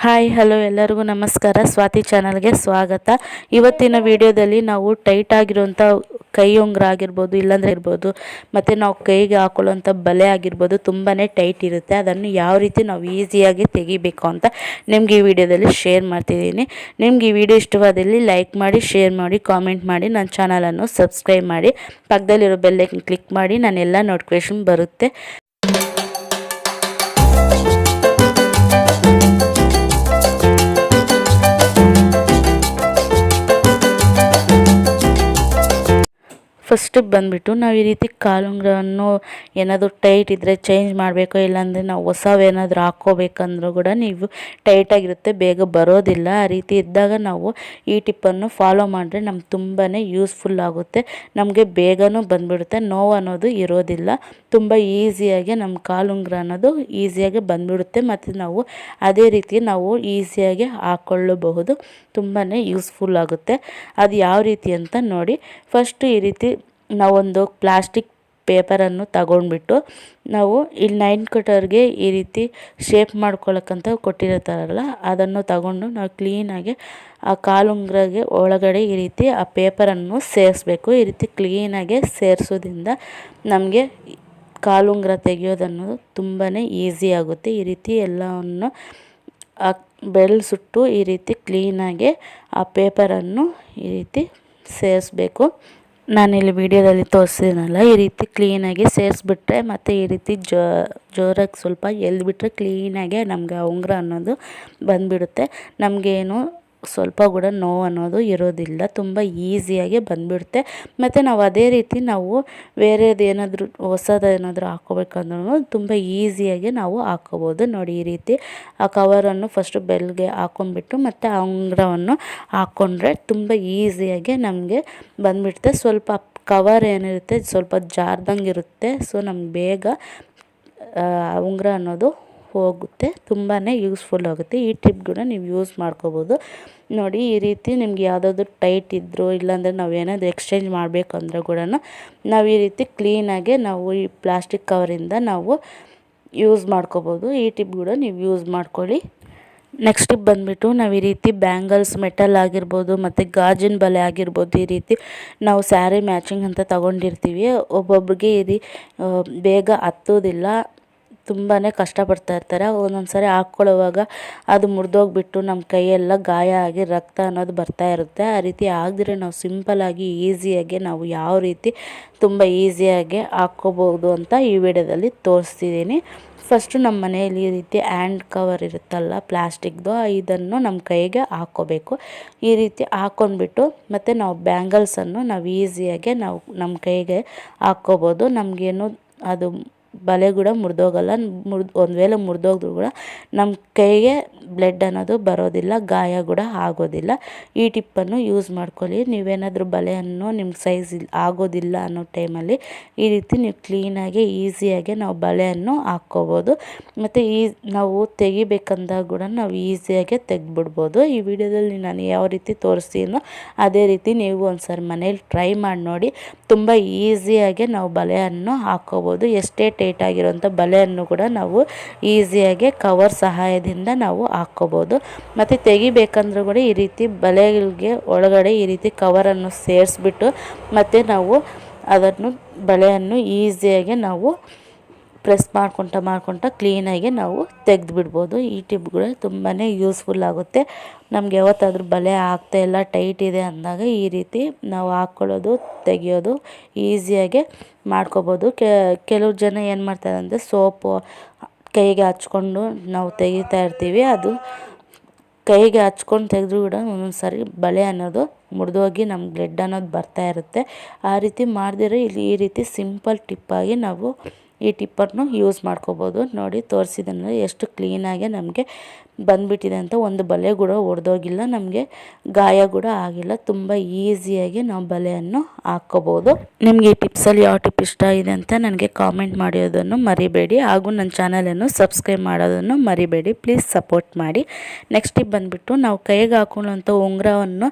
Hi hello ಎಲ್ಲರಿಗೂ ನಮಸ್ಕಾರ. ಸ್ವಾತಿ ಚಾನಲ್ಗೆ ಸ್ವಾಗತ. ಇವತ್ತಿನ ವಿಡಿಯೋದಲ್ಲಿ ನಾವು ಟೈಟ್ ಆಗಿರುವಂಥ ಕೈ ಉಂಗುರ ಆಗಿರ್ಬೋದು, ಇಲ್ಲಾಂದರೆ ಇರ್ಬೋದು, ಮತ್ತು ನಾವು ಕೈಗೆ ಹಾಕೊಳ್ಳುವಂಥ ಬಲೆ ಆಗಿರ್ಬೋದು, ತುಂಬಾ ಟೈಟ್ ಇರುತ್ತೆ. ಅದನ್ನು ಯಾವ ರೀತಿ ನಾವು ಈಸಿಯಾಗಿ ತೆಗಿಬೇಕು ಅಂತ ನಿಮ್ಗೆ ಈ ವಿಡಿಯೋದಲ್ಲಿ ಶೇರ್ ಮಾಡ್ತಿದ್ದೀನಿ. ನಿಮ್ಗೆ ಈ ವಿಡಿಯೋ ಇಷ್ಟವಾದಲ್ಲಿ ಲೈಕ್ ಮಾಡಿ, ಶೇರ್ ಮಾಡಿ, ಕಾಮೆಂಟ್ ಮಾಡಿ, ನನ್ನ ಚಾನಲನ್ನು ಸಬ್ಸ್ಕ್ರೈಬ್ ಮಾಡಿ, ಪಕ್ಕದಲ್ಲಿರೋ ಬೆಲ್ಲೈಕನ್ ಕ್ಲಿಕ್ ಮಾಡಿ, ನಾನೆಲ್ಲ ನೋಟಿಫಿಕೇಷನ್ ಬರುತ್ತೆ. ಫಸ್ಟ್ ಬಂದುಬಿಟ್ಟು ನಾವು ಈ ರೀತಿ ಕಾಲುಂಗುರವನ್ನು ಏನಾದರೂ ಟೈಟ್ ಇದ್ದರೆ ಚೇಂಜ್ ಮಾಡಬೇಕು, ಇಲ್ಲಾಂದರೆ ನಾವು ಹೊಸವೇನಾದರೂ ಹಾಕ್ಕೋಬೇಕಂದ್ರೂ ಕೂಡ ನೀವು ಟೈಟಾಗಿರುತ್ತೆ, ಬೇಗ ಬರೋದಿಲ್ಲ. ಆ ರೀತಿ ಇದ್ದಾಗ ನಾವು ಈ ಟಿಪ್ಪನ್ನು ಫಾಲೋ ಮಾಡಿದ್ರೆ ನಮ್ಗೆ ತುಂಬಾ ಯೂಸ್ಫುಲ್ ಆಗುತ್ತೆ. ನಮಗೆ ಬೇಗನೂ ಬಂದುಬಿಡುತ್ತೆ, ನೋವು ಅನ್ನೋದು ಇರೋದಿಲ್ಲ. ತುಂಬ ಈಸಿಯಾಗಿ ನಮ್ಮ ಕಾಲುಂಗುರ ಅನ್ನೋದು ಈಸಿಯಾಗಿ ಬಂದುಬಿಡುತ್ತೆ. ಮತ್ತು ನಾವು ಅದೇ ರೀತಿ ನಾವು ಈಸಿಯಾಗಿ ಹಾಕ್ಕೊಳ್ಳಬಹುದು. ತುಂಬಾ ಯೂಸ್ಫುಲ್ ಆಗುತ್ತೆ. ಅದು ಯಾವ ರೀತಿ ಅಂತ ನೋಡಿ. ಫಸ್ಟು ಈ ರೀತಿ ನಾವೊಂದು ಪ್ಲಾಸ್ಟಿಕ್ ಪೇಪರನ್ನು ತಗೊಂಡ್ಬಿಟ್ಟು ನಾವು ಇಲ್ಲಿ ನೈನ್ ಕಟರ್ಗೆ ಈ ರೀತಿ ಶೇಪ್ ಮಾಡ್ಕೊಳ್ಳೋಕ್ಕಂತ ಕೊಟ್ಟಿರ್ತಾರಲ್ಲ, ಅದನ್ನು ತಗೊಂಡು ನಾವು ಕ್ಲೀನಾಗಿ ಆ ಕಾಲುಂಗುರಗೆ ಒಳಗಡೆ ಈ ರೀತಿ ಆ ಪೇಪರನ್ನು ಸೇರಿಸ್ಬೇಕು. ಈ ರೀತಿ ಕ್ಲೀನಾಗಿ ಸೇರಿಸೋದ್ರಿಂದ ನಮಗೆ ಕಾಲುಂಗುರ ತೆಗೆಯೋದನ್ನೋದು ತುಂಬಾ ಈಸಿ ಆಗುತ್ತೆ. ಈ ರೀತಿ ಎಲ್ಲವನ್ನು ಬೆಳೆಸುಟ್ಟು ಈ ರೀತಿ ಕ್ಲೀನಾಗಿ ಆ ಪೇಪರನ್ನು ಈ ರೀತಿ ಸೇರಿಸ್ಬೇಕು. ನಾನಿಲ್ಲಿ ವಿಡಿಯೋದಲ್ಲಿ ತೋರಿಸಿದ್ನಲ್ಲ, ಈ ರೀತಿ ಕ್ಲೀನಾಗಿ ಸೇರಿಸ್ಬಿಟ್ರೆ ಮತ್ತು ಈ ರೀತಿ ಜೋರಾಗಿ ಸ್ವಲ್ಪ ಎಲ್ಬಿಟ್ರೆ ಕ್ಲೀನಾಗೆ ನಮಗೆ ಉಂಗುರ ಅನ್ನೋದು ಬಂದುಬಿಡುತ್ತೆ. ನಮಗೇನು ಸ್ವಲ್ಪ ಕೂಡ ನೋವು ಅನ್ನೋದು ಇರೋದಿಲ್ಲ, ತುಂಬ ಈಸಿಯಾಗಿ ಬಂದುಬಿಡುತ್ತೆ. ಮತ್ತು ನಾವು ಅದೇ ರೀತಿ ನಾವು ಬೇರೆದು ಏನಾದರೂ ಹೊಸದೇನಾದರೂ ಹಾಕ್ಕೋಬೇಕಂದ್ರೂ ತುಂಬ ಈಸಿಯಾಗಿ ನಾವು ಹಾಕ್ಕೋಬೋದು. ನೋಡಿ, ಈ ರೀತಿ ಆ ಕವರನ್ನು ಫಸ್ಟು ಬೆಲ್ಗೆ ಹಾಕ್ಕೊಂಡ್ಬಿಟ್ಟು ಮತ್ತು ಆ ಉಂಗುರವನ್ನು ಹಾಕ್ಕೊಂಡ್ರೆ ತುಂಬ ಈಸಿಯಾಗಿ ನಮಗೆ ಬಂದುಬಿಡುತ್ತೆ. ಸ್ವಲ್ಪ ಕವರ್ ಏನಿರುತ್ತೆ ಸ್ವಲ್ಪ ಜಾರ್ದಂಗೆ ಇರುತ್ತೆ. ಸೊ ನಮ್ಗೆ ಬೇಗ ಉಂಗುರ ಅನ್ನೋದು ಹೋಗುತ್ತೆ, ತುಂಬಾ ಯೂಸ್ಫುಲ್ ಆಗುತ್ತೆ. ಈ ಟಿಪ್ ಕೂಡ ನೀವು ಯೂಸ್ ಮಾಡ್ಕೋಬೋದು. ನೋಡಿ, ಈ ರೀತಿ ನಿಮ್ಗೆ ಯಾವುದಾದ್ರೂ ಟೈಟ್ ಇದ್ದರೂ ಇಲ್ಲಾಂದರೆ ನಾವು ಏನಾದರೂ ಎಕ್ಸ್ಚೇಂಜ್ ಮಾಡಬೇಕಂದ್ರೆ ಕೂಡ ನಾವು ಈ ರೀತಿ ಕ್ಲೀನಾಗೆ ನಾವು ಈ ಪ್ಲಾಸ್ಟಿಕ್ ಕವರಿಂದ ನಾವು ಯೂಸ್ ಮಾಡ್ಕೋಬೋದು. ಈ ಟಿಪ್ ಕೂಡ ನೀವು ಯೂಸ್ ಮಾಡ್ಕೊಳ್ಳಿ. ನೆಕ್ಸ್ಟ್ ಬಂದುಬಿಟ್ಟು ನಾವು ಈ ರೀತಿ ಬ್ಯಾಂಗಲ್ಸ್ ಮೆಟಲ್ ಆಗಿರ್ಬೋದು ಮತ್ತು ಗಾಜಿನ ಬಳೆ ಆಗಿರ್ಬೋದು, ಈ ರೀತಿ ನಾವು ಸ್ಯಾರಿ ಮ್ಯಾಚಿಂಗ್ ಅಂತ ತಗೊಂಡಿರ್ತೀವಿ. ಒಬ್ಬೊಬ್ರಿಗೆ ಬೇಗ ಹತ್ತೋದಿಲ್ಲ, ತುಂಬಾ ಕಷ್ಟಪಡ್ತಾ ಇರ್ತಾರೆ. ಒಂದೊಂದು ಸಾರಿ ಹಾಕ್ಕೊಳ್ಳೋವಾಗ ಅದು ಮುರಿದೋಗ್ಬಿಟ್ಟು ನಮ್ಮ ಕೈಯೆಲ್ಲ ಗಾಯ ಆಗಿ ರಕ್ತ ಅನ್ನೋದು ಬರ್ತಾ ಇರುತ್ತೆ. ಆ ರೀತಿ ಆಗದಿರೆ ನಾವು ಸಿಂಪಲ್ಲಾಗಿ ಈಸಿಯಾಗಿ ನಾವು ಯಾವ ರೀತಿ ತುಂಬ ಈಸಿಯಾಗಿ ಹಾಕ್ಕೋಬೋದು ಅಂತ ಈ ವಿಡಿಯೋದಲ್ಲಿ ತೋರಿಸ್ತಿದ್ದೀನಿ. ಫಸ್ಟು ನಮ್ಮ ಮನೆಯಲ್ಲಿ ಈ ರೀತಿ ಹ್ಯಾಂಡ್ ಕವರ್ ಇರುತ್ತಲ್ಲ ಪ್ಲಾಸ್ಟಿಕ್ದು, ಇದನ್ನು ನಮ್ಮ ಕೈಗೆ ಹಾಕ್ಕೋಬೇಕು. ಈ ರೀತಿ ಹಾಕ್ಕೊಂಡ್ಬಿಟ್ಟು ಮತ್ತು ನಾವು ಬ್ಯಾಂಗಲ್ಸನ್ನು ನಾವು ಈಸಿಯಾಗಿ ನಾವು ನಮ್ಮ ಕೈಗೆ ಹಾಕ್ಕೋಬೋದು. ನಮಗೇನು ಅದು ಬಳೆ ಕೂಡ ಮುರಿದೋಗಲ್ಲ. ಒಂದು ವೇಳೆ ಮುರಿದೋಗಿದ್ರು ಕೂಡ ನಮ್ಮ ಕೈಗೆ ಬ್ಲಡ್ ಅನ್ನೋದು ಬರೋದಿಲ್ಲ, ಗಾಯ ಕೂಡ ಆಗೋದಿಲ್ಲ. ಈ ಟಿಪ್ಪನ್ನು ಯೂಸ್ ಮಾಡ್ಕೊಳ್ಳಿ. ನೀವೇನಾದರೂ ಬಳೆಯನ್ನು ನಿಮ್ಮ ಸೈಜ್ ಆಗೋದಿಲ್ಲ ಅನ್ನೋ ಟೈಮಲ್ಲಿ ಈ ರೀತಿ ನೀವು ಕ್ಲೀನಾಗಿ ಈಸಿಯಾಗಿ ನಾವು ಬಳೆಯನ್ನು ಹಾಕ್ಕೋಬೋದು. ಮತ್ತು ನಾವು ತೆಗಿಬೇಕಂದಾಗ ಕೂಡ ನಾವು ಈಸಿಯಾಗಿ ತೆಗೆದ್ಬಿಡ್ಬೋದು. ಈ ವಿಡಿಯೋದಲ್ಲಿ ನಾನು ಯಾವ ರೀತಿ ತೋರಿಸ್ತೀನೋ ಅದೇ ರೀತಿ ನೀವು ಒಂದ್ಸರಿ ಮನೇಲಿ ಟ್ರೈ ಮಾಡಿ ನೋಡಿ. ತುಂಬ ಈಸಿಯಾಗಿ ನಾವು ಬಳೆಯನ್ನು ಹಾಕ್ಕೋಬೋದು. ಎಷ್ಟೇ ಟೈಟ್ ಆಗಿರೋಂಥ ಬಳೆಯನ್ನು ಕೂಡ ನಾವು ಈಸಿಯಾಗಿ ಕವರ್ ಸಹಾಯದಿಂದ ನಾವು ಹಾಕ್ಕೋಬೋದು. ಮತ್ತು ತೆಗಿಬೇಕಂದ್ರೂ ಕೂಡ ಈ ರೀತಿ ಬಳೆಗಳಿಗೆ ಒಳಗಡೆ ಈ ರೀತಿ ಕವರನ್ನು ಸೇರಿಸ್ಬಿಟ್ಟು ಮತ್ತು ನಾವು ಅದನ್ನು ಬಳೆಯನ್ನು ಈಸಿಯಾಗಿ ನಾವು ಪ್ರೆಸ್ ಮಾಡ್ಕೊತ ಕ್ಲೀನಾಗಿ ನಾವು ತೆಗೆದುಬಿಡ್ಬೋದು. ಈ ಟಿಪ್ಗಳು ತುಂಬಾ ಯೂಸ್ಫುಲ್ ಆಗುತ್ತೆ. ನಮ್ಗೆ ಯಾವತ್ತಾದ್ರೂ ಬಳೆ ಆಗ್ತಾಯಿಲ್ಲ, ಟೈಟ್ ಇದೆ ಅಂದಾಗ ಈ ರೀತಿ ನಾವು ಹಾಕ್ಕೊಳ್ಳೋದು ತೆಗಿಯೋದು ಈಸಿಯಾಗಿ ಮಾಡ್ಕೋಬೋದು. ಕೆಲವು ಜನ ಏನು ಮಾಡ್ತಾರೆ ಅಂದರೆ ಸೋಪು ಕೈಗೆ ಹಚ್ಕೊಂಡು ನಾವು ತೆಗಿತಾ ಇರ್ತೀವಿ. ಅದು ಕೈಗೆ ಹಚ್ಕೊಂಡು ತೆಗೆದ್ರೂ ಕೂಡ ಒಂದೊಂದು ಸಾರಿ ಬಳೆ ಅನ್ನೋದು ಮುರಿದೋಗಿ ನಮ್ಗೆ ಬ್ಲಡ್ ಅನ್ನೋದು ಬರ್ತಾ ಇರುತ್ತೆ. ಆ ರೀತಿ ಮಾಡಿದ್ರೆ ಇಲ್ಲಿ ಈ ರೀತಿ ಸಿಂಪಲ್ ಟಿಪ್ಪಾಗಿ ನಾವು ಈ ಟಿಪ್ಪನ್ನು ಯೂಸ್ ಮಾಡ್ಕೋಬೋದು. ನೋಡಿ, ತೋರಿಸಿದ್ರೆ ಎಷ್ಟು ಕ್ಲೀನಾಗಿ ನಮಗೆ ಬಂದುಬಿಟ್ಟಿದೆ ಅಂತ. ಒಂದು ಬಳೆ ಕೂಡ ಒಡೆದೋಗಿಲ್ಲ, ನಮಗೆ ಗಾಯ ಕೂಡ ಆಗಿಲ್ಲ. ತುಂಬ ಈಸಿಯಾಗಿ ನಾವು ಬಳೆಯನ್ನು ಹಾಕ್ಕೋಬೋದು. ನಿಮಗೆ ಈ ಟಿಪ್ಸಲ್ಲಿ ಯಾವ ಟಿಪ್ ಇಷ್ಟ ಇದೆ ಅಂತ ನನಗೆ ಕಾಮೆಂಟ್ ಮಾಡೋದನ್ನು ಮರಿಬೇಡಿ. ಹಾಗೂ ನನ್ನ ಚಾನಲನ್ನು ಸಬ್ಸ್ಕ್ರೈಬ್ ಮಾಡೋದನ್ನು ಮರಿಬೇಡಿ. ಪ್ಲೀಸ್ ಸಪೋರ್ಟ್ ಮಾಡಿ. ನೆಕ್ಸ್ಟ್ ಟಿಪ್ ಬಂದುಬಿಟ್ಟು ನಾವು ಕೈಗೆ ಹಾಕೊಳ್ಳೋಂಥ ಉಂಗುರವನ್ನು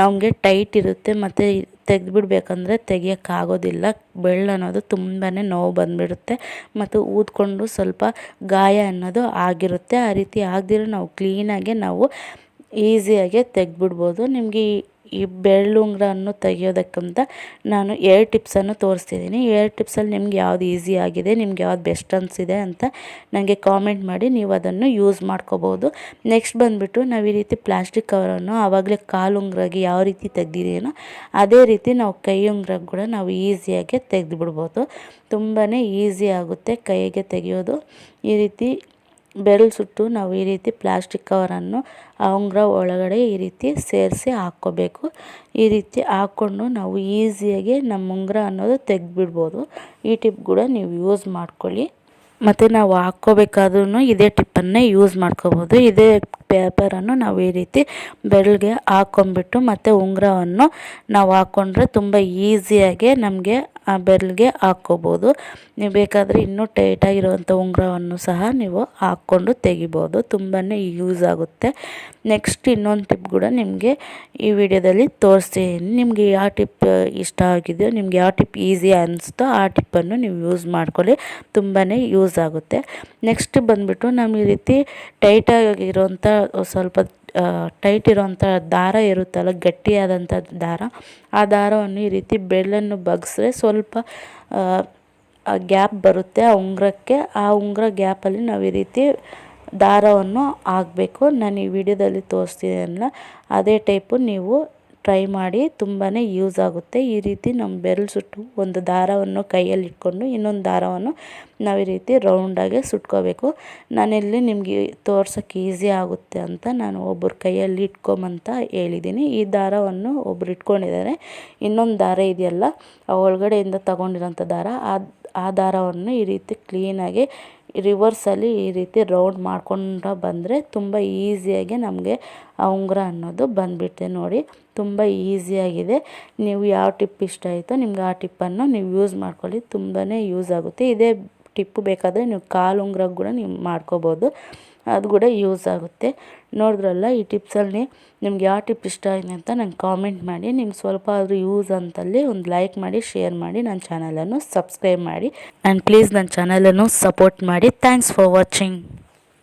ನಮಗೆ ಟೈಟ್ ಇರುತ್ತೆ ಮತ್ತು ತೆಗೆದುಬಿಡ್ಬೇಕಂದ್ರೆ ತೆಗಿಯೋಕ್ಕಾಗೋದಿಲ್ಲ. ಬೆರಳು ಅನ್ನೋದು ತುಂಬಾ ನೋವು ಬಂದುಬಿಡುತ್ತೆ ಮತ್ತು ಊದ್ಕೊಂಡು ಸ್ವಲ್ಪ ಗಾಯ ಅನ್ನೋದು ಆಗಿರುತ್ತೆ. ಆ ರೀತಿ ಆಗದಿರೋ ನಾವು ಕ್ಲೀನಾಗೆ ನಾವು ಈಸಿಯಾಗೆ ತೆಗೆದ್ಬಿಡ್ಬೋದು. ನಿಮಗೆ ಈ ಬೆರಳುಂಗ್ರವನ್ನು ತೆಗಿಯೋದಕ್ಕಂತ ನಾನು 2 ಟಿಪ್ಸನ್ನು ತೋರಿಸ್ತಿದ್ದೀನಿ. 2 ಟಿಪ್ಸಲ್ಲಿ ನಿಮ್ಗೆ ಯಾವ್ದು ಈಸಿ ಆಗಿದೆ, ನಿಮ್ಗೆ ಯಾವ್ದು ಬೆಸ್ಟ್ ಅನಿಸಿದೆ ಅಂತ ನನಗೆ ಕಾಮೆಂಟ್ ಮಾಡಿ, ನೀವು ಅದನ್ನು ಯೂಸ್ ಮಾಡ್ಕೋಬೋದು. ನೆಕ್ಸ್ಟ್ ಬಂದುಬಿಟ್ಟು ನಾವು ಈ ರೀತಿ ಪ್ಲಾಸ್ಟಿಕ್ ಕವರನ್ನು ಆವಾಗಲೇ ಕಾಲುಂಗ್ರಾಗಿ ಯಾವ ರೀತಿ ತೆಗ್ದಿದ್ದೀನೋ ಅದೇ ರೀತಿ ನಾವು ಕೈ ಉಂಗ್ರಾಗ ಕೂಡ ನಾವು ಈಸಿಯಾಗಿ ತೆಗೆದುಬಿಡ್ಬೋದು. ತುಂಬಾ ಈಸಿ ಆಗುತ್ತೆ ಕೈಗೆ ತೆಗೆಯೋದು. ಈ ರೀತಿ ಬೆರಳು ಸುಟ್ಟು ನಾವು ಈ ರೀತಿ ಪ್ಲಾಸ್ಟಿಕ್ ಕವರನ್ನು ಆ ಉಂಗುರ ಒಳಗಡೆ ಈ ರೀತಿ ಸೇರಿಸಿ ಹಾಕ್ಕೋಬೇಕು. ಈ ರೀತಿ ಹಾಕ್ಕೊಂಡು ನಾವು ಈಸಿಯಾಗಿ ನಮ್ಮ ಉಂಗುರ ಅನ್ನೋದು ತೆಗೆದುಬಿಡ್ಬೋದು. ಈ ಟಿಪ್ ಕೂಡ ನೀವು ಯೂಸ್ ಮಾಡ್ಕೊಳ್ಳಿ. ಮತ್ತು ನಾವು ಹಾಕ್ಕೋಬೇಕಾದ್ರೂ ಇದೇ ಟಿಪ್ಪನ್ನೇ ಯೂಸ್ ಮಾಡ್ಕೋಬೋದು. ಇದೇ ಪೇಪರನ್ನು ನಾವು ಈ ರೀತಿ ಬೆರಳಿಗೆ ಹಾಕ್ಕೊಂಬಿಟ್ಟು ಮತ್ತು ಉಂಗುರವನ್ನು ನಾವು ಹಾಕ್ಕೊಂಡ್ರೆ ತುಂಬ ಈಸಿಯಾಗಿ ನಮಗೆ ಆ ಬೆರಳಿಗೆ ಹಾಕ್ಕೋಬೋದು. ನೀವು ಬೇಕಾದರೆ ಇನ್ನೂ ಟೈಟಾಗಿರುವಂಥ ಉಂಗುರವನ್ನು ಸಹ ನೀವು ಹಾಕ್ಕೊಂಡು ತೆಗಿಬೋದು. ತುಂಬಾ ಯೂಸ್ ಆಗುತ್ತೆ. ನೆಕ್ಸ್ಟ್ ಇನ್ನೊಂದು ಟಿಪ್ ಕೂಡ ನಿಮಗೆ ಈ ವಿಡಿಯೋದಲ್ಲಿ ತೋರಿಸ್ತೀನಿ. ನಿಮಗೆ ಯಾವ ಟಿಪ್ ಇಷ್ಟ ಆಗಿದೆಯೋ, ನಿಮ್ಗೆ ಯಾವ ಟಿಪ್ ಈಸಿ ಅನಿಸ್ತೋ ಆ ಟಿಪ್ಪನ್ನು ನೀವು ಯೂಸ್ ಮಾಡ್ಕೊಳ್ಳಿ. ತುಂಬಾ ಯೂಸ್ ಆಗುತ್ತೆ. ನೆಕ್ಸ್ಟ್ ಬಂದುಬಿಟ್ಟು ನಮ್ಮ ಈ ರೀತಿ ಟೈಟಾಗಿರೋಂಥ ಸ್ವಲ್ಪ ಟೈಟ್ ಇರೋವಂಥ ದಾರ ಇರುತ್ತಲ್ಲ, ಗಟ್ಟಿಯಾದಂಥ ದಾರ, ಆ ದಾರವನ್ನು ಈ ರೀತಿ ಬೆರಳನ್ನು ಬಗ್ಸಿದ್ರೆ ಸ್ವಲ್ಪ ಗ್ಯಾಪ್ ಬರುತ್ತೆ ಆ ಉಂಗುರಕ್ಕೆ. ಆ ಉಂಗುರ ಗ್ಯಾಪಲ್ಲಿ ನಾವು ಈ ರೀತಿ ದಾರವನ್ನು ಹಾಕಬೇಕು. ನಾನು ಈ ವಿಡಿಯೋದಲ್ಲಿ ತೋರಿಸ್ತೀನಲ್ಲ ಅದೇ ಟೈಪು ನೀವು ಟ್ರೈ ಮಾಡಿ. ತುಂಬಾ ಯೂಸ್ ಆಗುತ್ತೆ. ಈ ರೀತಿ ನಮ್ಮ ಬೆರಳು ಸುಟ್ಟು ಒಂದು ದಾರವನ್ನು ಕೈಯಲ್ಲಿ ಇಟ್ಕೊಂಡು ಇನ್ನೊಂದು ದಾರವನ್ನು ನಾವು ಈ ರೀತಿ ರೌಂಡಾಗಿ ಸುಟ್ಕೋಬೇಕು. ನಾನಿಲ್ಲಿ ನಿಮಗೆ ತೋರ್ಸೋಕ್ಕೆ ಈಸಿ ಆಗುತ್ತೆ ಅಂತ ನಾನು ಒಬ್ಬರ ಕೈಯಲ್ಲಿ ಇಟ್ಕೊಂಬಂತ ಹೇಳಿದ್ದೀನಿ. ಈ ದಾರವನ್ನು ಒಬ್ರು ಇಟ್ಕೊಂಡಿದ್ದಾರೆ. ಇನ್ನೊಂದು ದಾರ ಇದೆಯಲ್ಲ ಆ ಒಳಗಡೆಯಿಂದ ತಗೊಂಡಿರೋಂಥ ದಾರ, ಆ ದಾರವನ್ನು ಈ ರೀತಿ ಕ್ಲೀನಾಗಿ ರಿವರ್ಸಲ್ಲಿ ಈ ರೀತಿ ರೌಂಡ್ ಮಾಡ್ಕೊಂಡು ಬಂದರೆ ತುಂಬ ಈಸಿಯಾಗಿ ನಮಗೆ ಆ ಉಂಗುರ ಅನ್ನೋದು ಬಂದುಬಿಡುತ್ತೆ. ನೋಡಿ, ತುಂಬ ಈಸಿಯಾಗಿದೆ. ನೀವು ಯಾವ ಟಿಪ್ ಇಷ್ಟ ಆಯಿತೋ ನಿಮ್ಗೆ ಆ ಟಿಪ್ಪನ್ನು ನೀವು ಯೂಸ್ ಮಾಡ್ಕೊಳ್ಳಿ. ತುಂಬಾ ಯೂಸ್ ಆಗುತ್ತೆ. ಇದೇ ಟಿಪ್ಪು ಬೇಕಾದರೆ ನೀವು ಕಾಲು ಉಂಗುರ ಕೂಡ ನೀವು ಮಾಡ್ಕೋಬೋದು, ಅದು ಕೂಡ ಯೂಸ್ ಆಗುತ್ತೆ. ನೋಡಿದ್ರಲ್ಲ, ಈ ಟಿಪ್ಸಲ್ಲಿ ನಿಮ್ಗೆ ಯಾವ ಟಿಪ್ ಇಷ್ಟ ಆಗಿದೆ ಅಂತ ನಂಗೆ ಕಾಮೆಂಟ್ ಮಾಡಿ. ನಿಮ್ಗೆ ಸ್ವಲ್ಪ ಆದರೂ ಯೂಸ್ ಅಂತಲ್ಲಿ ಒಂದು ಲೈಕ್ ಮಾಡಿ, ಶೇರ್ ಮಾಡಿ, ನನ್ನ ಚಾನಲನ್ನು ಸಬ್ಸ್ಕ್ರೈಬ್ ಮಾಡಿ ಆ್ಯಂಡ್ ಪ್ಲೀಸ್ ನನ್ನ ಚಾನಲನ್ನು ಸಪೋರ್ಟ್ ಮಾಡಿ. Thanks for watching.